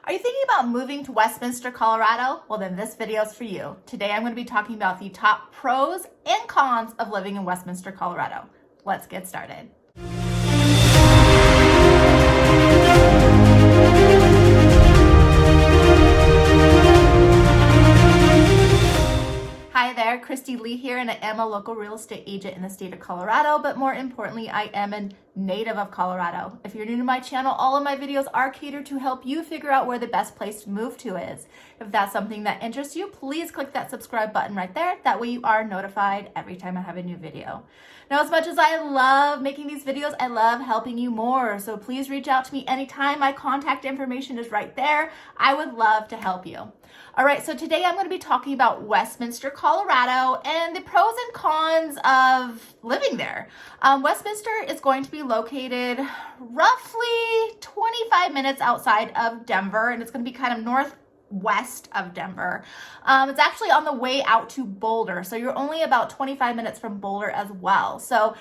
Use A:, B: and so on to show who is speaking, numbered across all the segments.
A: Are you thinking about moving to Westminster, Colorado? Well, then this video is for you. Today I'm going to be talking about the top pros and cons of living in Westminster, Colorado. Let's get started. Hi there, Christy Lee here, and I am a local real estate agent in the state of Colorado, but more importantly, I am a native of Colorado. If you're new to my channel, all of my videos are catered to help you figure out where the best place to move to is. If that's something that interests you, please click that subscribe button right there. That way you are notified every time I have a new video. Now, as much as I love making these videos, I love helping you more. So please reach out to me anytime. My contact information is right there. I would love to help you. All right, so today I'm going to be talking about Westminster, Colorado, and the pros and cons of living there. Westminster is going to be located roughly 25 minutes outside of Denver, and it's going to be kind of northwest of Denver. It's actually on the way out to Boulder, so you're only about 25 minutes from Boulder as well. So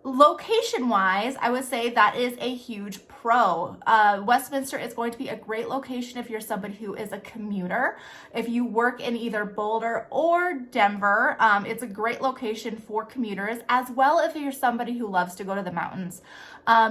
A: location-wise, I would say that is a huge pro. Westminster is going to be a great location if you're somebody who is a commuter. If you work in either Boulder or Denver, it's a great location for commuters, as well if you're somebody who loves to go to the mountains.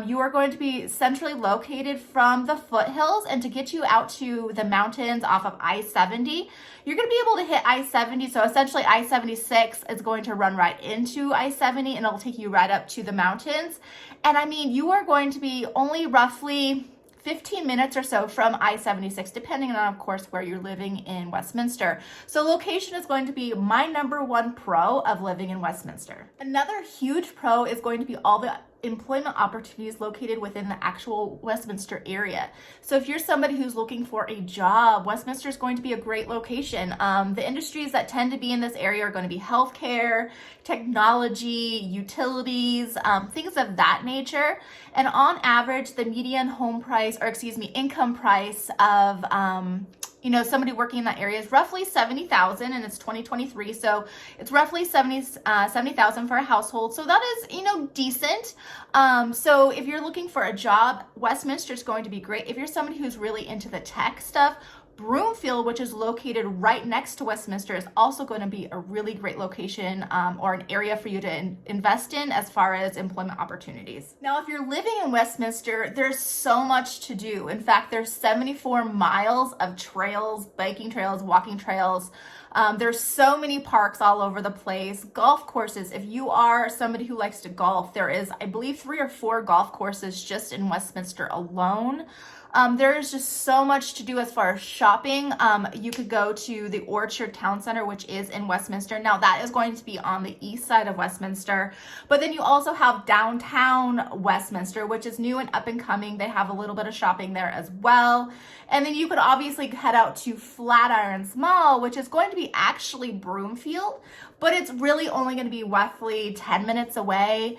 A: You are going to be centrally located from the foothills, and to get you out to the mountains off of I-70, you're going to be able to hit I-70. So essentially I-76 is going to run right into I-70, and it'll take you right up to the mountains. And I mean, you are going to be only roughly 15 minutes or so from I-76, depending on, of course, where you're living in Westminster. So location is going to be my number one pro of living in Westminster. Another huge pro is going to be all the employment opportunities located within the actual Westminster area. So if you're somebody who's looking for a job, Westminster is going to be a great location. The industries that tend to be in this area are going to be healthcare, technology, utilities, things of that nature. And on average, the median income price of somebody working in that area is roughly $70,000, and it's 2023, so it's roughly $70,000 for a household. So that is, decent. So if you're looking for a job, Westminster is going to be great. If you're somebody who's really into the tech stuff, Broomfield, which is located right next to Westminster, is also going to be a really great location or an area for you to invest in as far as employment opportunities. Now, if you're living in Westminster, there's so much to do. In fact, there's 74 miles of trails, biking trails, walking trails. There's so many parks all over the place. Golf courses. If you are somebody who likes to golf, there is, I believe, 3 or 4 golf courses just in Westminster alone. There is just so much to do as far as shopping. You could go to the Orchard Town Center, which is in Westminster. Now, that is going to be on the east side of Westminster. But then you also have downtown Westminster, which is new and up and coming. They have a little bit of shopping there as well. And then you could obviously head out to Flatirons Mall, which is going to be actually Broomfield, but it's really only going to be roughly 10 minutes away.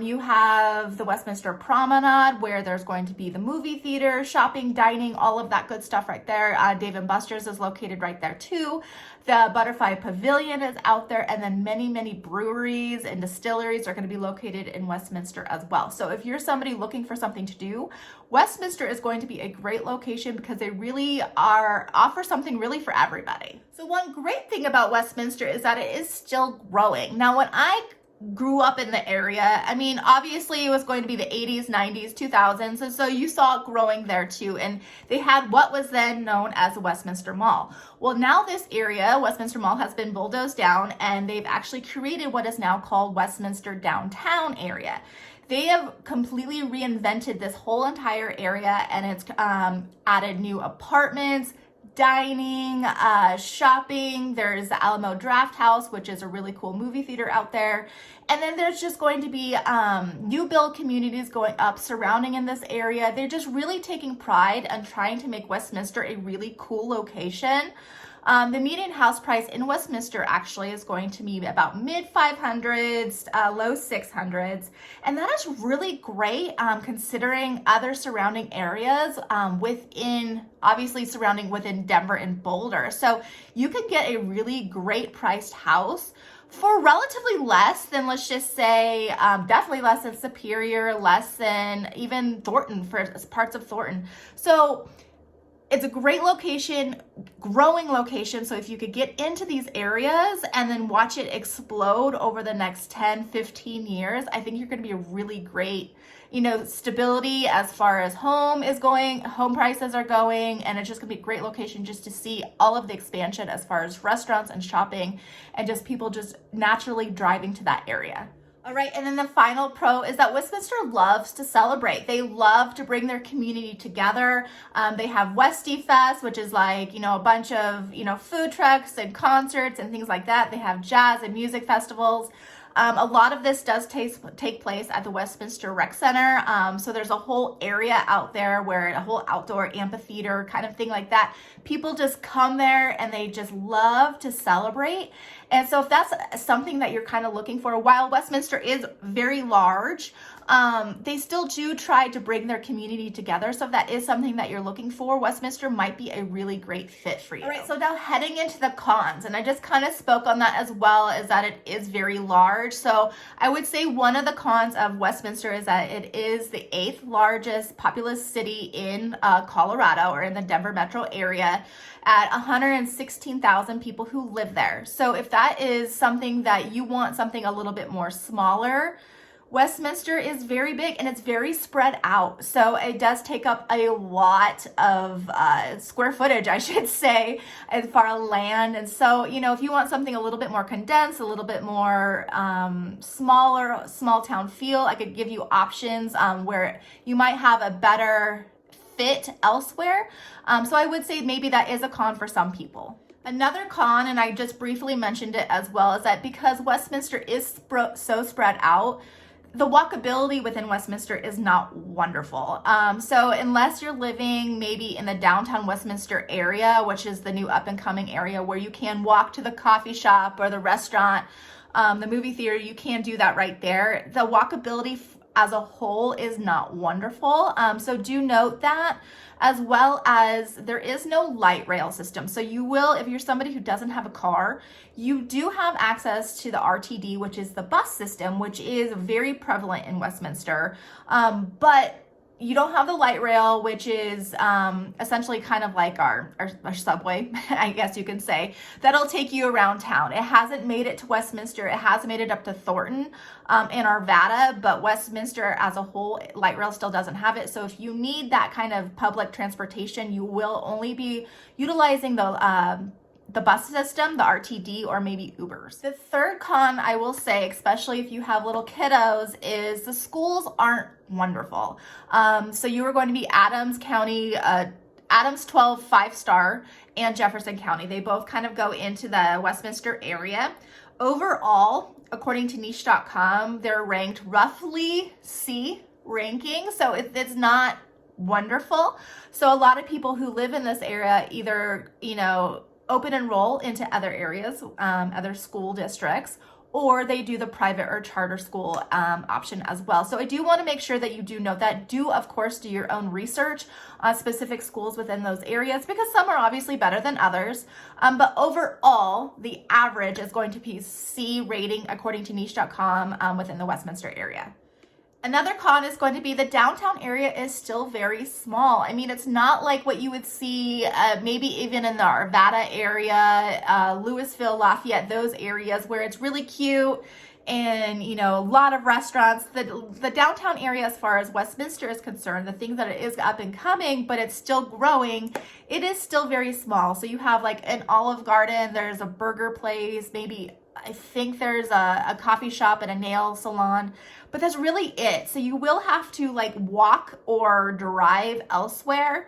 A: You have the Westminster Promenade, where there's going to be the movie theater, shopping, dining, all of that good stuff right there. Dave & Buster's is located right there too. The Butterfly Pavilion is out there, and then many, many breweries and distilleries are going to be located in Westminster as well. So if you're somebody looking for something to do, Westminster is going to be a great location because they really offer something really for everybody. So one great thing about Westminster is that it is still growing. Now, when I grew up in the area, I mean, obviously it was going to be the 80s, 90s, 2000s, and so you saw it growing there too, and they had what was then known as the Westminster Mall. Well, now this area, Westminster Mall, has been bulldozed down, and they've actually created what is now called Westminster Downtown area. They have completely reinvented this whole entire area, and it's added new apartments, dining, shopping. There's the Alamo Draft House, which is a really cool movie theater out there. And then there's just going to be new build communities going up surrounding in this area. They're just really taking pride on trying to make Westminster a really cool location. The median house price in Westminster actually is going to be about mid 500s, low 600s. And that is really great considering other surrounding areas obviously surrounding within Denver and Boulder. So you can get a really great priced house for relatively less than, let's just say, definitely less than Superior, less than even Thornton, for parts of Thornton. So it's a great location, growing location. So if you could get into these areas and then watch it explode over the next 10, 15 years, I think you're going to be a really great, stability as far as home prices are going, and it's just gonna be a great location just to see all of the expansion as far as restaurants and shopping and just people just naturally driving to that area. All right, and then the final pro is that Westminster loves to celebrate. They love to bring their community together. They have Westy Fest, which is like, a bunch of, food trucks and concerts and things like that. They have jazz and music festivals. A lot of this does take place at the Westminster Rec Center. So there's a whole area out there where a whole outdoor amphitheater kind of thing like that. People just come there and they just love to celebrate. And so if that's something that you're kind of looking for, while Westminster is very large, they still do try to bring their community together. So if that is something that you're looking for, Westminster might be a really great fit for you. All right, so now heading into the cons, and I just kind of spoke on that as well, is that it is very large. So I would say one of the cons of Westminster is that it is the 8th largest populous city in Colorado, or in the Denver metro area, at 116,000 people who live there. So if that is something that you want, something a little bit more smaller, Westminster is very big and it's very spread out. So it does take up a lot of square footage, I should say, as far as land. And so, if you want something a little bit more condensed, a little bit more smaller, small town feel, I could give you options where you might have a better fit elsewhere. So I would say maybe that is a con for some people. Another con, and I just briefly mentioned it as well, is that because Westminster is so spread out, the walkability within Westminster is not wonderful. So unless you're living maybe in the downtown Westminster area, which is the new up and coming area where you can walk to the coffee shop or the restaurant, the movie theater, you can do that right there. The walkability as a whole is not wonderful. So do note that, as well as there is no light rail system. So you will, if you're somebody who doesn't have a car, you do have access to the RTD, which is the bus system, which is very prevalent in Westminster. But you don't have the light rail, which is essentially kind of like our subway, I guess you can say, that'll take you around town. It hasn't made it to Westminster. It has made it up to Thornton and Arvada, but Westminster as a whole, light rail still doesn't have it. So if you need that kind of public transportation, you will only be utilizing the bus system, the RTD, or maybe Ubers. The third con, I will say, especially if you have little kiddos, is the schools aren't wonderful. So you are going to be Adams County, Adams 12 5-star, and Jefferson County. They both kind of go into the Westminster area. Overall, according to niche.com, they're ranked roughly C ranking. So it's not wonderful. So a lot of people who live in this area either, open enroll into other areas, other school districts, or they do the private or charter school option as well. So I do want to make sure that you do note that. Do, of course, do your own research on specific schools within those areas, because some are obviously better than others. But overall, the average is going to be C rating according to niche.com within the Westminster area. Another con is going to be the downtown area is still very small. I mean, it's not like what you would see maybe even in the Arvada area, Louisville, Lafayette, those areas where it's really cute and, a lot of restaurants. The downtown area, as far as Westminster is concerned, the things that it is up and coming, but it's still growing, it is still very small. So you have like an Olive Garden, there's a burger place, maybe I think there's a coffee shop and a nail salon, but that's really it. So you will have to walk or drive elsewhere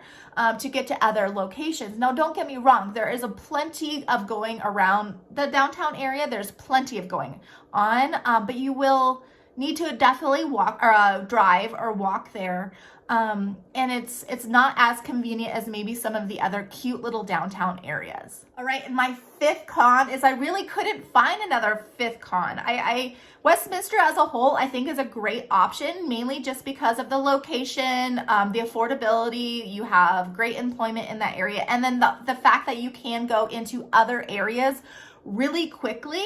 A: to get to other locations. Now, don't get me wrong. There is a plenty of going around the downtown area. There's plenty of going on, but you will need to definitely walk or drive or walk there. And it's not as convenient as maybe some of the other cute little downtown areas. All right, and my fifth con is I really couldn't find another fifth con. Westminster as a whole, I think, is a great option, mainly just because of the location, the affordability. You have great employment in that area, and then the fact that you can go into other areas really quickly.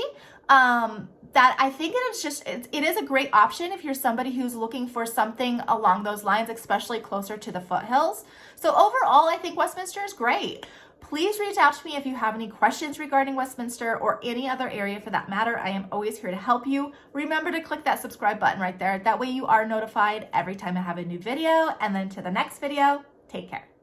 A: that I think it is a great option if you're somebody who's looking for something along those lines, especially closer to the foothills. So overall, I think Westminster is great. Please reach out to me if you have any questions regarding Westminster or any other area for that matter. I am always here to help you. Remember to click that subscribe button right there. That way you are notified every time I have a new video. And then to the next video, take care.